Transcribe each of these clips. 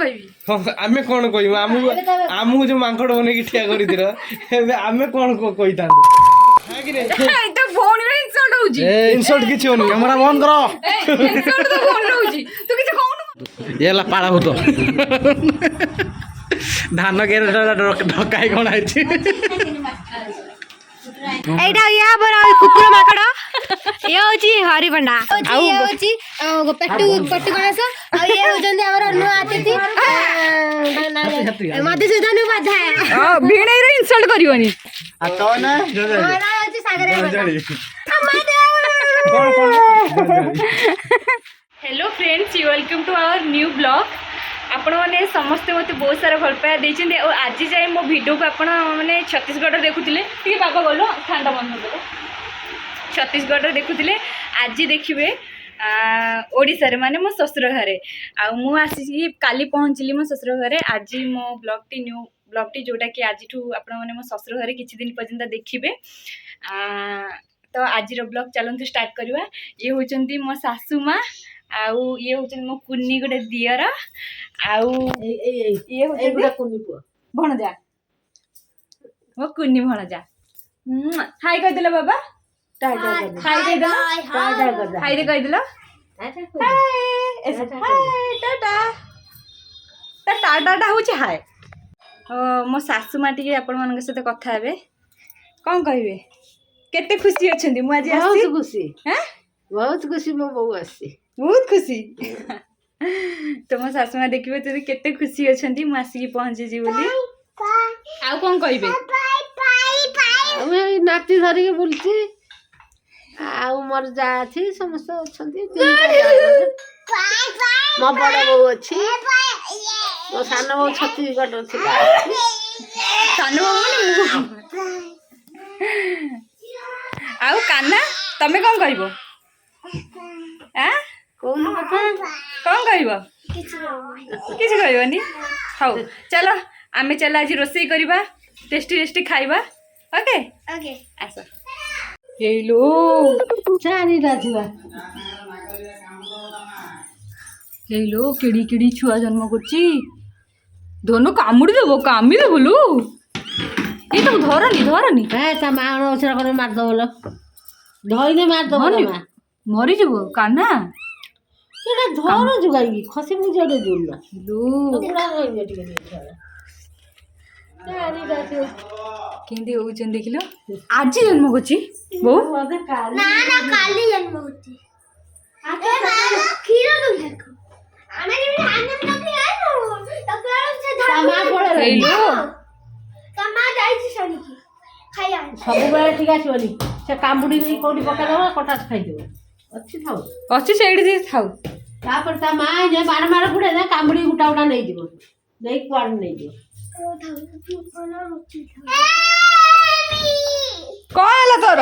कहबी आमे कोन कहबो आमु जो मांकड़ बने की ठिया करी दिरो एबे आमे कोन कहि तांदो हां कि रे ए तो फोन में इंसल्ट होउजी इंसल्ट किछ होनी हमरा बंद करो इंसल्ट तो फोन होउजी तू किछ कहू येला पाळा होतो धान के ढकाई कोन आइछि एटा या बरा कुकुर माकड़ ये होची हरी बंडा ये होची पट्टू पट्टू गणेश आ ये होजंदी हमर नु अतिथि मधु सुधानु बधाया भिणे रे इंसल्ट करिवनी आ तो ना हमरा होची सागरे hello friends you welcome to our new blog आपण मैंने समस्ते मत बहुत सारा भल पाया देते और आज जाए मो वीडियो को आपण मैंने छत्तीसगढ़ देखुले ठीक बाबा गलो ठंडा बंद कर छत्तीसगढ़ देखुले आज देखिए ओडिशा रे माने मो ससुर घरे आ मु आसी काली पहुँचली मो ससुर घरे आज मो ब्लॉग न्यू ब्लॉग जोटा कि आज आपण मैंने मो ससुर घरे किछि दिन पर्यंत देखिए तो आज ब्लॉग चलते स्टार्ट करवा ये होचंती मो सासू माँ आउ ये होचंती मो कुन्नी गोटे दियर आउ ये होचंती कुन्नी पुआ भणजा मो कुन्नी भणजा हाय कह देला बाबा हाय कह देला हाय रे कह देला हाय टाटा टाटा टाटा होचे हाय मो सासू माँ टी आपण मन सहित कथा हेबे कौन कहबे केते खुशी अछंती मु आज आसी बहुत खुशी हैं बहुत खुशी मो बहु आसी बहुत खुशी तो मो सासु माँ देखिबे तो केते खुशी अछंती मु आसी पहुंची जी बोली आ कोन कहबे हम नाती धरि के बुलची आ मोर जा अछि समस्त अछंती मो बड़ बहु अछि मो सान बहु छत्तीसगढ़ अछि सान बहु आउ कान्ना तमे कौन कहबो कौन कथा कौन कहबो किछ कहबोनी हाउ चलो आमे चला आज रोसई करबा टेस्टी टेस्टी खाइबा ओके ओके आसो हेलो चारी राजवा हेलो केडी केडी छुआ जन्म करची दोनों कामुड़ी देबो कामी दे बोलू ये तो धरनी ए ता मां ओसरा करे मार दो बोलो धइने मार दो बोलो मरी जबो कान्हा एटा धरो जुगाई खसी मुजडे जुलला लो पूरा गई टिके चारी राजवा केंदी होचन देखिलो आज जन्म करची बो ना ना काली जन्म होती ए बाबा खीर दूध देखो आमे भी आनंद लगे आलो तो प्यार से तमा पड़े हेलो तमा जाई सनी की खाया सब बेले ठीक आसीबनी से कांबुडी नहीं कोडी पका दवा कटास खाइ देबो अच्छी थाउ अच्छी सेडी दे थाउ तापर ता मां जे बार बार गुडे ना कांबुडी उठा उठा नहीं जीवो नहीं क्वाड नहीं जीवो ओ थाउ पना रुचि कहला तोर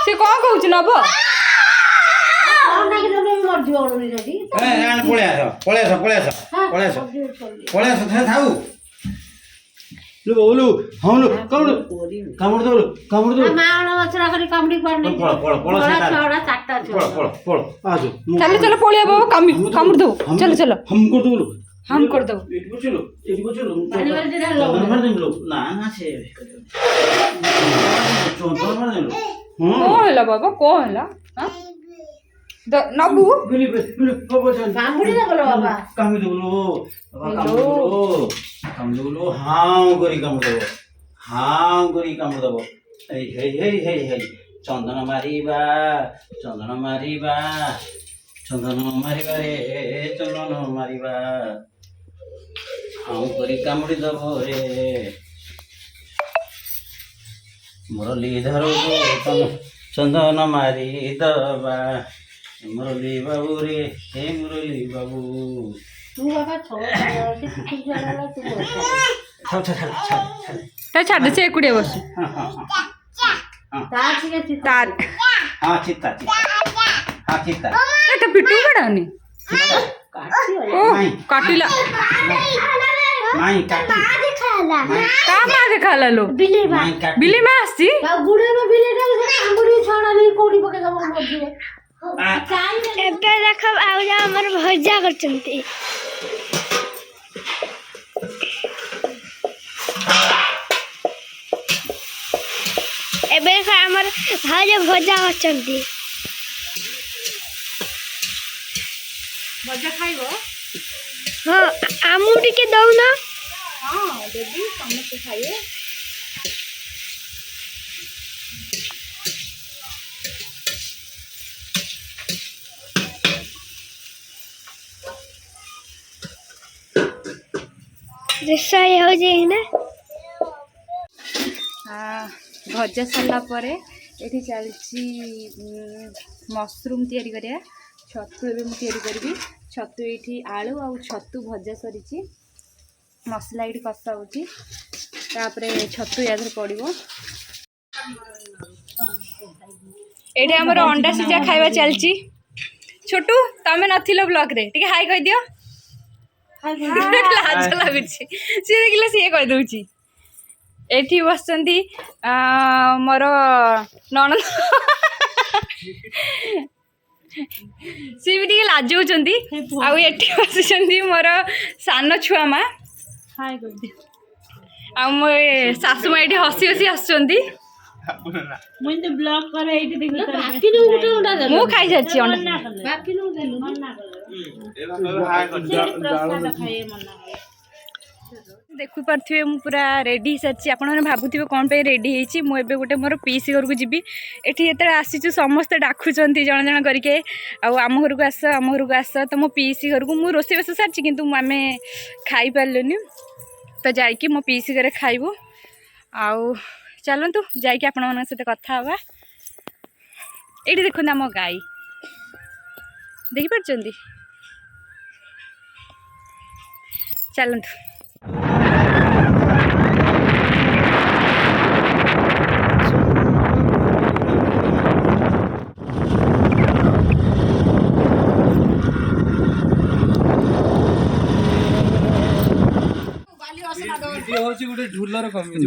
से कौन कहउछ नबो ना कि तमे मर जीवो नहीं रेडी ए आन पळे आस थे थाउ लो बोलू हम लो कामुड़ दो मां ओसरा करे कांबुडी क्वाड नहीं पळ से छोड़ा चारटा पळ आजो चलो पळिया बाबा कामुड़ दो चलो हम कर दो हम कर दो एटी को चलो पानी वाले दे लो मार दे लो ना से चोंतो मार दे लो कौन हला बाबा कौन हला हां नबू बिली बाबा जान कांबुडी ना बोलो बाबा काम दो लो हां करी काम दो हे चंदन मारिबा रे चंदन मारिबा हां करी कामुडी दबो रे मुरली धरो चंदन मारी दबा मुरली बाबू रे हे मुरली बाबू तू बाबा छोड़ तू जाना तू ता छाड़ से एकुड़े बस तार ठीक है तार हां चित्ता एटा पिट्टू बडानी काटी ओ काटिला माई काटी का मागे खाला लो बिले माई काटी बिली में आसी गुड़े में बिलेटा कांबुडी छोड़ा नहीं कोडी पके सब मर दिए ଏବେ ଦେଖ ଆଉ ଯା ଆମର ଭଜା କରିଛନ୍ତି ଏବେ ଦେଖ ଆମର ଭାଉଜ ଭଜା କରିଛନ୍ତି ଭଜା ଖାଇବ? ହଁ ଆମକୁ ଟିକେ ଦଉନ ହଁ ଦେବି, ସମସ୍ତେ ଖାଇବେ। ରୋଷେଇ ହଉଛି ନା ଭଜା ସରିଲା ପରେ ଏଠି ଚାଲିଛି ମସରୁମ୍ ତିଆରି କରିବା। ଛତୁ ଏବେ ମୁଁ ତିଆରି କରିବି। ଛତୁ ଏଇଠି ଆଳୁ ଆଉ ଛତୁ ଭଜା ସରିଛି, ମସଲା ଏଇଠି କଷା ହେଉଛି, ତାପରେ ଛତୁ ୟା ଦେହରେ ପଡ଼ିବ। ଏଇଠି ଆମର ଅଣ୍ଡା ସିଝା ଖାଇବା ଚାଲିଛି। ଛୋଟୁ ତମେ ନଥିଲ ବ୍ଲଗ୍ରେ, ଟିକେ ହାଇ କହିଦିଅ। ଲାଜ ଲାଗୁଛି, ସିଏ ଦେଖିଲେ ସିଏ କହିଦେଉଛି। ଏଠି ବସିଛନ୍ତି ମୋର ନଣନ୍ଦ, ସିଏ ବି ଟିକେ ଲାଜଉଛନ୍ତି। ଆଉ ଏଠି ବସିଛନ୍ତି ମୋର ସାନ ଛୁଆ ମା, ଆଉ ମୋ ଶାଶୁ ମା ଏଠି ହସି ହସି ଆସୁଛନ୍ତି। ମୁଁ ଖାଇସାରିଛି ଅଣ୍ଡା। ଦେଖିପାରୁଥିବେ ମୁଁ ପୁରା ରେଡ଼ି ହେଇସାରିଛି। ଆପଣମାନେ ଭାବୁଥିବେ କ'ଣ ପାଇଁ ରେଡ଼ି ହେଇଛି। ମୁଁ ଏବେ ଗୋଟେ ମୋର ପିଇସି ଘରକୁ ଯିବି। ଏଠି ଯେତେବେଳେ ଆସିଛୁ ସମସ୍ତେ ଡାକୁଛନ୍ତି ଜଣ ଜଣ କରିକି, ଆଉ ଆମ ଘରକୁ ଆସ, ଆମ ଘରକୁ ଆସ। ତ ମୋ ପିଇସି ଘରକୁ ମୁଁ ରୋଷେଇବାସ ସାରିଛି, କିନ୍ତୁ ଆମେ ଖାଇପାରିଲୁନି। ତ ଯାଇକି ମୋ ପିଇସି ଘରେ ଖାଇବୁ। ଆଉ ଚାଲନ୍ତୁ ଯାଇକି ଆପଣମାନଙ୍କ ସହିତ କଥା ହେବା। ଏଇଠି ଦେଖନ୍ତୁ ଆମ ଗାଈ, ଦେଖିପାରୁଛନ୍ତି? ଚାଲନ୍ତୁ।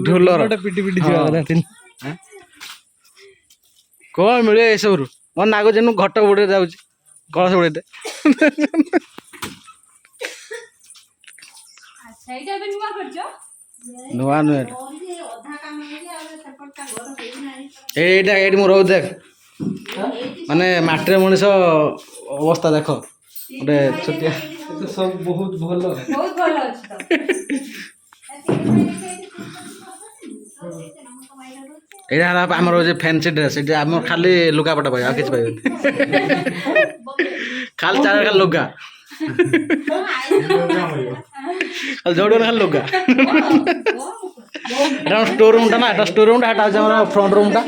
ढोलर पिटी पिटी कौन मिले ये सब मन नाग जेन घट बुड़े जाऊँ कलश बुड़े नुआ नुआ ये रोज देख माने माटी मनीष अवस्था देख गोटे छोटिया सब बहुत भल यहाँ आम फैंसी ड्रेस ये आम खाली लुगापटा पाइबा किसी पाइबा खाली चार खाली लुगा जोड़ खाली लुगा स्टोर रूम टा ना स्टोर रूम टा फ्रंट रूम टा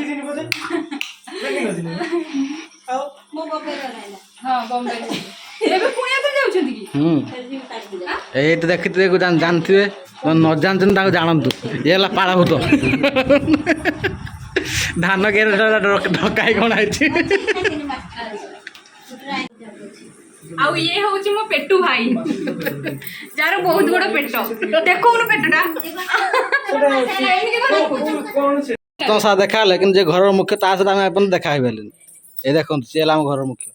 ये देखी जानते न जानते जानतु ये पाड़भूत धान के ढकाई कौन है आउ ये होची मो पेटू भाई जार बहुत बड़ पेट देखो पेटटा तो सा देखा लेकिन जे घर मुख्य ता सहित आम अपन देखा ही पारे ये देखो सी घर मुख्य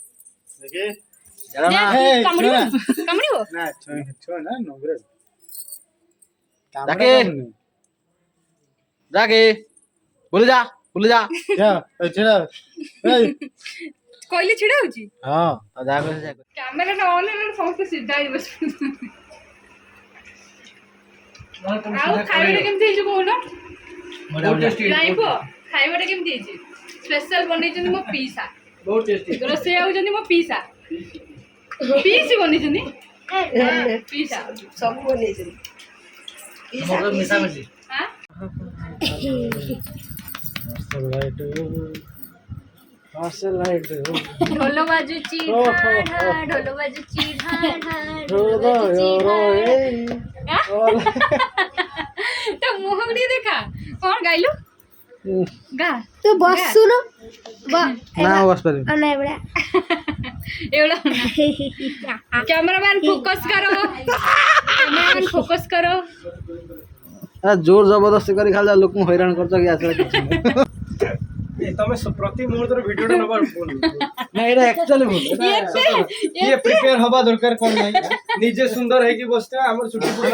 जाके बोले जा कहली छिड़ा होची हां जा कैमरा ना ऑन है समस्त सीधा ही बस आउ खाइबे केमथि हिजो कोना बहुत टेस्टी लाइबो खाइबे केमथि हिजो स्पेशल बनै छन मो पीसा बहुत टेस्टी रोसे आउ जनी मो पीसा पीसी बनै छनी पीसा सब बनै छनी पीसा मिसा मिसी हां ढोल बाजुची ढोल बाजुची तो मुहगड़ी देखा कौन गाइलु गा तू बसुनो ना बस पर ना एबड़ा एवढा कैमरामैन फोकस करो कैमरामैन फोकस करो जोर जबरदस्ती करी खाली लोक हैरान करछ कि आसला किछ ତମେ ପ୍ରତି ମୁହୂର୍ତ୍ତରେ ଭିଡିଓଟା ନବା ଭୁଲ ନା ଏଇଟା ଆକ୍ଚୁଆଲି ଭୁଲ ଇଏ ପ୍ରିପେୟାର ହବା ଦରକାର କଣ ନାହିଁ ନିଜେ ସୁନ୍ଦର ହେଇକି ବସିଥିବା ଆମର ଛୁଟି ଫୁଟି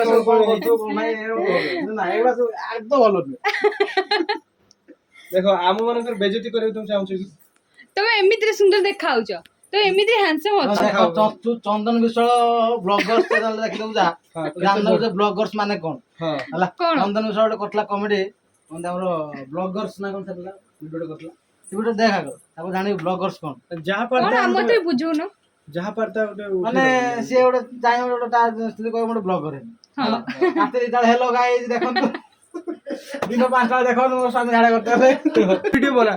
ନା ଏଗୁଡା ସବୁ ଆଦୌ ଭଲ ନୁହେଁ। ଦେଖ ଆମ ମାନଙ୍କର ବେଜତି କରିବାକୁ ତମେ ଚାହୁଁଛ କି? ତମେ ଏମିତିରେ ସୁନ୍ଦର ଦେଖାଉଛ ତ ଏମିତି ହ୍ୟାଣ୍ଡସମ୍ ଅଛ। ତୁ ଚନ୍ଦନ ବିଶ୍ୱାଳ ବ୍ଲଗର୍ସ ଚ୍ୟାନେଲ ଦେଖିଦବୁ ଯା ଜାଣିଦବୁ ଯେ ବ୍ଲଗର୍ସ ମାନେ କଣ ହେଲା। ଚନ୍ଦନ ବିଶ୍ୱାଳ ଗୋଟେ କରିଥିଲା କମେଡି ଆମର ବ୍ଲଗର୍ସ ନା କଣ ଥିଲା ଭିଡିଓ କରିଥିଲା ସେ ଭିଡିଓ ଦେଖା କର ତାକୁ ଜାଣିବୁ ବ୍ଲଗର୍ସ କଣ ଯାହା କଣ ପାରତା ଆମ ତ ବୁଝଉନ ଯାହା ପାରତା ଗୋଟେ ମାନେ ସିଏ ଗୋଟେ ଚାହିଁବ ଗୋଟେ ତା ସ୍ତ୍ରୀ କହିବ ଗୋଟେ ବ୍ଲଗର ରାତି ଯେତେବେଳେ ହେଲୋ ଗାଇଜ ଦେଖନ୍ତୁ ଦିନ 5ଟା ଦେଖନ୍ତୁ ମୋ ସ୍ୱାମୀ ଝାଡା କରୁଥିଲେ ଭିଡିଓ ବନା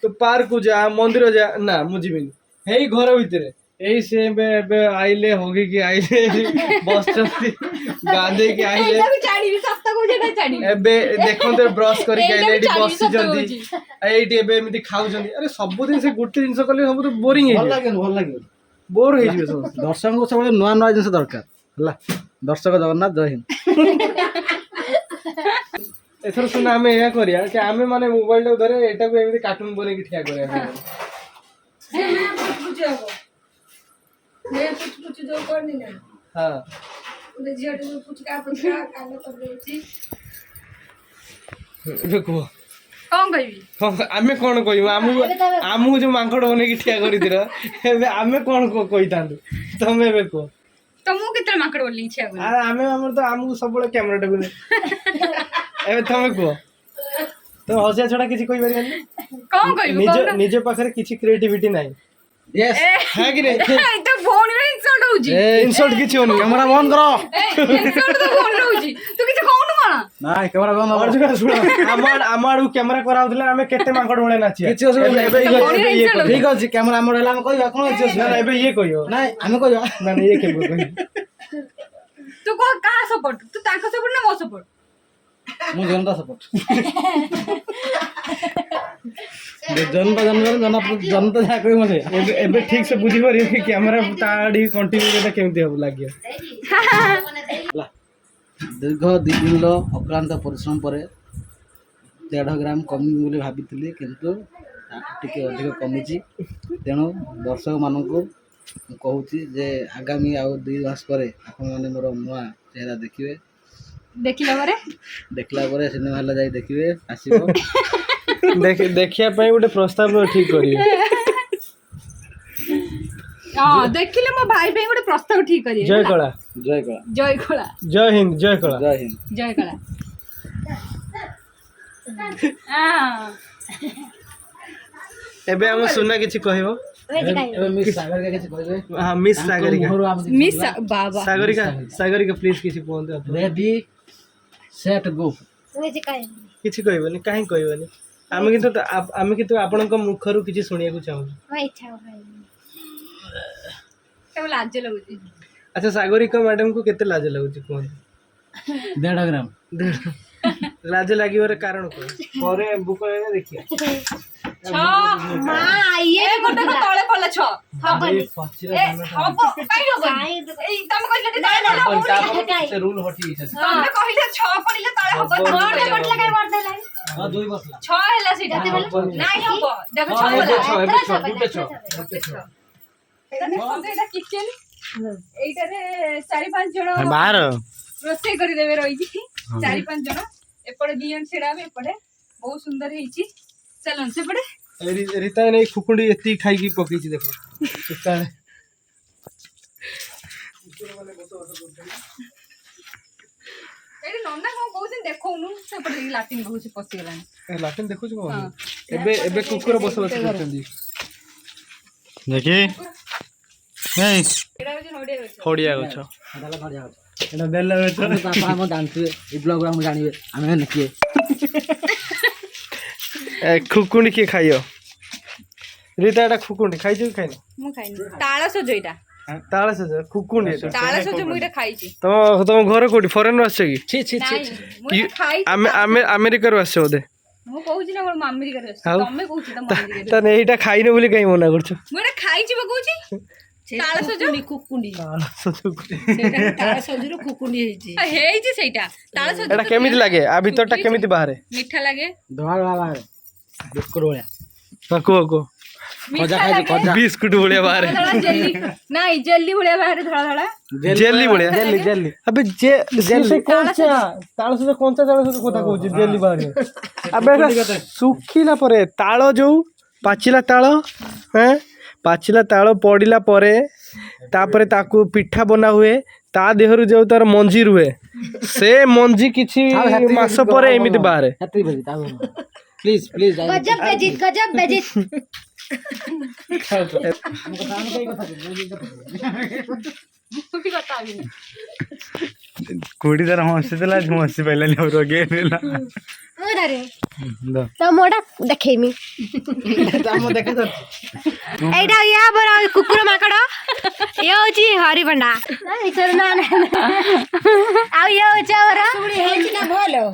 ତୁ ପାର୍କ ଯା ମନ୍ଦିର ଯା ନା ମୁଁ ଯିବିନି ହେଇ ଘର ଭିତରେ ଏଇ ସେ ଏବେ ଆଇଲେ ହଗିକି ଆଇଲେ ବସିଛନ୍ତି ଗାଧେଇକି ଆଇଲେ ଏବେ ଦେଖନ୍ତୁ ବ୍ରଶ କରିକି ଆଇଲେ ଏଇଠି ବସିଛନ୍ତି ଏଇଠି ଏବେ ଏମିତି ଖାଉଛନ୍ତି ଆରେ ସବୁଦିନ ସେ ଗୋଟେ ଜିନିଷ କଲେ ସବୁ ତ ବୋରିଂ ହେଇଯିବ ଭଲ ଲାଗିବ ବୋର ହେଇଯିବେ ସମସ୍ତେ ଦର୍ଶକଙ୍କୁ ସବୁବେଳେ ନୂଆ ନୂଆ ଜିନିଷ ଦରକାର ହେଲା। ଦର୍ଶକ ଜଗନ୍ନାଥ ଜୟ ହିନ୍ଦ। ଏଥର ଶୁଣ ଆମେ ଏହା କରିବା ଯେ ଆମେ ମାନେ ମୋବାଇଲ ଟାକୁ ଧରେ ଏଟାକୁ ଏମିତି କାର୍ଟୁନ ବନେଇକି ଠିଆ କରିବା ଏବେ କୁହ କଣ କହିବି ଆମେ କଣ କହିବୁ ଆମକୁ ଯୋଉ ମାଙ୍କଡ ବନେଇକି ଠିଆ କରିଥିଲ ଏବେ ଆମେ କଣ କହିଥାନ୍ତୁ ତମେ ଏବେ କୁହ ତମକୁ କେତେବେଳେ ମାଙ୍କଡ ବୋଲି ଇଚ୍ଛା କଲି ଆମେ ଆମର ତ ଆମକୁ ସବୁବେଳେ କ୍ୟାମେରା ଟାକୁ ଏବେ ତମେ କୁହ ତମେ ହସିବା ଛଡା କିଛି କହିପାରିବନି କଣ କହିବି ନିଜ ପାଖରେ କିଛି କ୍ରିଏଟିଭିଟି ନାହିଁ ଇନସଲ୍ଟ କିଛି ହଉନି କ୍ୟାମେରା ବନ୍ଦ କର ତୁ କିଛି କହୁନୁ କଣ ନାଇଁ କ୍ୟାମେରା ବନ୍ଦ ଶୁଣ ଆମ ଆଡକୁ କ୍ୟାମେରା କରାଉଥିଲେ ଆମେ କେତେ ମାଙ୍କଡ ଭଳିଆ ନାଚିବା କିଛି ଅସୁବିଧା ନାହିଁ ଠିକ ଅଛି କ୍ୟାମେରା ଆମର ହେଲା ଆମେ କହିବା କଣ ଅଛି ନା ଏବେ ଇଏ କହିବ ନାଇଁ ଆମେ କହିବା ନା ଇଏ କେବେ କହିବ ତୁ କହ କାହା ସପୋର୍ଟ ତୁ ତାଙ୍କ ସପୋର୍ଟ ନା ମୋ ସପୋର୍ଟ ମୁଁ ଜନତା ସପୋର୍ଟ ଜନତା ଯାହା କହିବ ମତେ ଏବେ ଠିକ ସେ ବୁଝିପାରିବ କି କ୍ୟାମେରା ତା ଆଡିକି କଣ୍ଟିନ୍ୟୁ କେମିତି ହବ ଲାଗିବ ଦୀର୍ଘ 2 ଦିନର ଅକ୍ଳାନ୍ତ ପରିଶ୍ରମ ପରେ 1.5 ଗ୍ରାମ କମିବି ବୋଲି ଭାବିଥିଲି କିନ୍ତୁ ଟିକେ ଅଧିକ କମିଛି ତେଣୁ ଦର୍ଶକମାନଙ୍କୁ ମୁଁ କହୁଛି ଯେ ଆଗାମୀ ଆଉ 2 ମାସ ପରେ ଆପଣମାନେ ମୋର ନୂଆ ଚେହେରା ଦେଖିବେ ଦେଖିଲା ପରେ ସିନେମା ହଲ୍ ଯାଇ ଦେଖିବେ ଆସିବ ଦେଖିବା ପାଇଁ ଗୋଟେ ପ୍ରସ୍ତାବ ଠିକ କରିବେ ହଁ ଦେଖିଲେ ମୋ ଭାଇ ପାଇଁ ଗୋଟେ ପ୍ରସ୍ତାବ ଠିକ କରିବେ ଜୟ କଳା ଜୟ କଳା ଜୟ କଳା ଜୟ ହିନ୍ଦ ଜୟ କଳା ଜୟ ହିନ୍ଦ ଜୟ କଳା ଏବେ ଆମ ସୁନା କିଛି କହିବ ମିସ୍ ସାଗରିକା କିଛି କହିବେ ମିସ୍ ସାଗରିକା ମିସ୍ ବାବା ସାଗରିକା ପ୍ଲିଜ କିଛି କୁହନ୍ତୁ ରେଡି ସେଟ୍ ଗୋ କିଛି କହିବନି କାହିଁକି କହିବନି ଆମେ କିନ୍ତୁ ଆପଣଙ୍କ ମୁଖରୁ କିଛି ଶୁଣିବାକୁ ଚାହୁଁଛୁ ଲାଜ ଲାଗୁଛି ଆଚ୍ଛା ସାଗରିକା ମ୍ୟାଡାମ କୁ କେତେ ଲାଜ ଲାଗୁଛି କୁହନ୍ତୁ 1.5 ଗ୍ରାମ ଲାଜ ଲାଗିବାର କାରଣ କଣ ପରେ ବୁକ ଦେଖିବା ତଳେ ପଡିଲା ଛଅ ରୁଲ ହଟି ତମେ କହିଲେ ଛଅ ପଡିଲେ ତଳେ ହବ ଛଅ ହେଲା ସେଇଟା ନାଇଁ ହବ ଦେଖ କିଚେନ ଏଇଟାରେ 4-5 ଜଣ ବାହାର ରୋଷେଇ କରିଦେବେ ରହିଛି 4-5 ଜଣ ଏପଟେ 2 ଜଣ ଛିଡା ହେବେ ଏପଟେ ବହୁତ ସୁନ୍ଦର ହେଇଛି ଚାଲନ୍ତୁ ସେପଟେ ରୀତା ନେଇ ଖୁକୁଣ୍ଡି ଏତିକି ଖାଇକି ପକେଇଛି ଦେଖ ଏଇଠି ନନା କଣ କହୁଛନ୍ତି ଦେଖଉନୁ ସେପଟେ ଲାଟିନ୍ ବହୁତ ପଶିଗଲାଣି ଲାଟିନ୍ ଦେଖୁଛୁ କଣ ଏବେ କୁକୁର ବସବାସ କରୁଛନ୍ତି ଦେଖି ହଡ଼ିଆ ଗଛ ଏଟା ବେଲ ଗଛ ଆମ ଜାଣିଥିବେ ଏଇ ବ୍ଲଗ ଆମେ ଜାଣିବେ ଆମେ କିଏ ଖୁକୁଣ୍ଡି କିଏ ଖାଇବ ରୀତା ଏଟା ଖୁକୁଣ୍ଡି ଖାଇଛୁ କି ଖାଇନ ମୁଁ ଖାଇନି ତାଳସଜ ଏଇଟା ତାଳସଜ ଖୁକୁଣ୍ଡି ତାଳସଜ ମୁଁ ଏଇଟା ଖାଇଛି ତମ ଘର କୋଉଠି ଫରେନରୁ ଆସିଛ କି ଆମେରିକାରୁ ଆସିଛ ବୋଧେ ମୁଁ କହୁଛି ନା ମୋର ଆମେରିକାରୁ ଆସିଛି ତମେ କହୁଛ ତାହେଲେ ଏଇଟା ଖାଇନ ବୋଲି କାହିଁ ମନା କରୁଛ ମୁଁ ଏଇଟା ଖାଇଛି ବା କହୁଛି ତାଳସଜ ଖୁକୁଣ୍ଡି ତାଳସଜରୁ ଖୁକୁଣ୍ଡି ହେଇଛି ସେଇଟା ତାଳସଜ ଏଟା କେମିତି ଲାଗେ ଆ ଭିତରଟା କେମିତି ବାହାରେ ମିଠା ଲାଗେ ଧଳା ବାହାରେ ବିସ୍କୁଟ ଭଳିଆ ହଁ କୁହ କୁହ। ଖଜା ଖାଇଛି ଖଜା। ବିସ୍କୁଟ ଭଳିଆ ବାହାରେ। ଜେଲି ନାଇଁ ଜେଲି ଭଳିଆ ବାହାରେ ଧଳା ଧଳା। ଜେଲି ଭଳିଆ। Jelly jelly. ଆବେ ସେ କଞ୍ଚା ତାଳ ସହିତ କଞ୍ଚା ତାଳ ସହିତ କଥା କହୁଛି ଜେଲି ବାହାରେ। ଆବେ ଏଟା ଶୁଖିଲା ପରେ ତାଳ ଯୋଉ ପାଚିଲା ତାଳ ପାଚିଲା ତାଳ ପଡ଼ିଲା ପରେ ତାପରେ ତାକୁ ପିଠା ବନା ହୁଏ। ତା ଦେହରୁ ଯୋଉ ତାର ମଞ୍ଜି ରୁହେ ସେ ମଞ୍ଜି କିଛି ମାସ ପରେ ଏମିତି ବାହାରେ। ପ୍ଲିଜ ପ୍ଲିଜ गजब बेजित गजब बेजित କୋଡି ତାର ହସିଥିଲା ହସି ପାଇଲାନି ଆଉ ରଗେଇ ନେଲା। मुदारे तो मोडा देखेमी एटा या बरा कुकुर माकड़ ये होची हरी बंडा इचर ना आ ये होची और होची ना भलो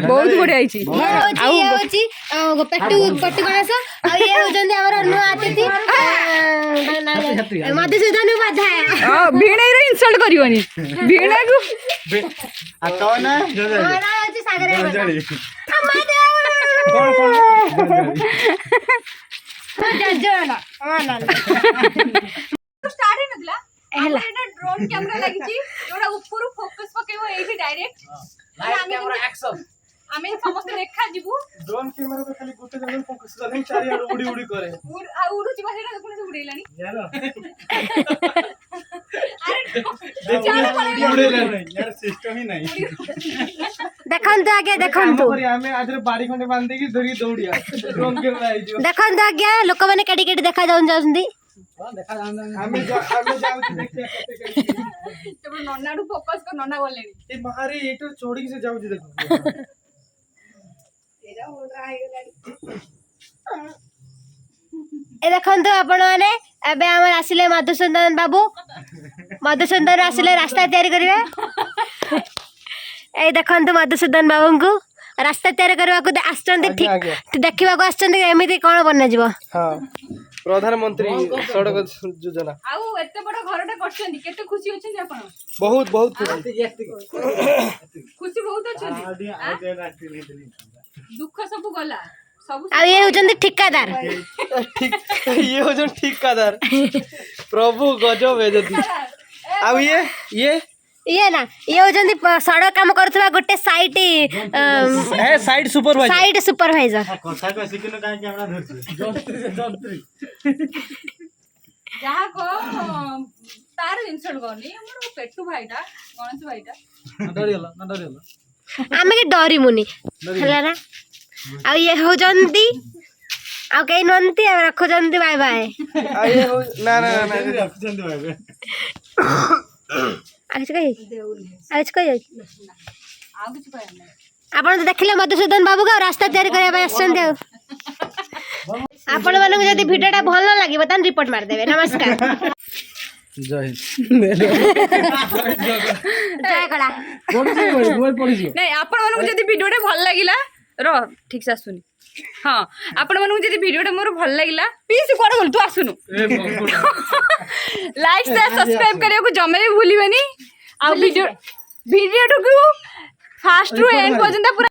बहुत बढिया आइची। ये होची पट्टू पट्टू गणेश आ ये होजंदी हमर नुआ अतिथि मधुसूदन उपाध्याय वीणा रे इंसल्ट करिवनी वीणा को आ तो ना मोरा होची सागर स्टार्ट हे नथला एला ड्रोन कैमरा लागिची जोडा ऊपर फोकस पकेबो एठी डायरेक्ट कैमरा एक्शन आमे समस्त देखा जिबु ड्रोन कैमरा तो खाली गोटे जगह फोकस करे चारि आड़ उडी उडी करे उडुची बाहेर देखुन से उडेलानी यालो अरे उडेलानी यार सिस्टम ही नहीं। देखंतु आगे देखंतु आमे आदरे बाड़ी खंडे बांधे की धरी दौड़िया ड्रोन कैमरा आई जो देखंतु आगे लोक माने केडी केडी देखा जाउन जाउंदी आमे जाउ देखते तब नन्नाडू फोकस कर नन्ना बोलेनी ए मारे एटो चोड़ी से जाउ देखो एरा बोल रहा है गाड़ी ए देखंतु आपण माने एबे हमर आसिले मधुसूदन बाबू मधुसूदन आसिले रास्ता तैयारी करिवे ए देखंतु मधुसूदन बाबू को रास्ता तैयारी करबा को आछन ठीक देखिबा को आछन एमिति कोन बन्ना जीवो। हां प्रधानमंत्री सड़क योजना आउ एते बड़ घरटा करछन केते खुशी होछन आपण बहुत बहुत खुशी बहुत होछन दुख सब गला सब आ ये होचंदी ठेकेदार ठीक ये हो जो ठेकेदार प्रभु गजब है जदी अब ये ना ये होचंदी सड़क काम करथबा गोटे साइट है साइड सुपरवाइजर कथा को सिकिनो काहे कैमरा धरछ जंत्री जहा को तार इंसल्ट करनी हमर पेटू भाईटा गणेश भाईटा ना डरियला आमे के डरी मुनी हला ना आ ये होचंदी आ कई नंती आ रखोचंदी बाय बाय आ ये हो ना रखचंदी भाई आज कहि आ कुछ कहना आपण तो देखले मधुसूदन बाबू का रास्ता तैयारी करे बाय आछन दे आपण मानन जदी वीडियोटा भल न लागि बतान रिपोर्ट मार देबे। नमस्कार जय जय कला नहीं आपण मानन जदी वीडियोटा भल लागिला र ठीक से आसुनी हाँ आपण मानन जदी वीडियोटा मोर भल लागिला प्लीज कोड बोल तू आसुनु लाइक शेयर सब्सक्राइब करियो को जमे भी भूलिबेनी आ वीडियो को फास्ट रु एंड पर्यंत पूरा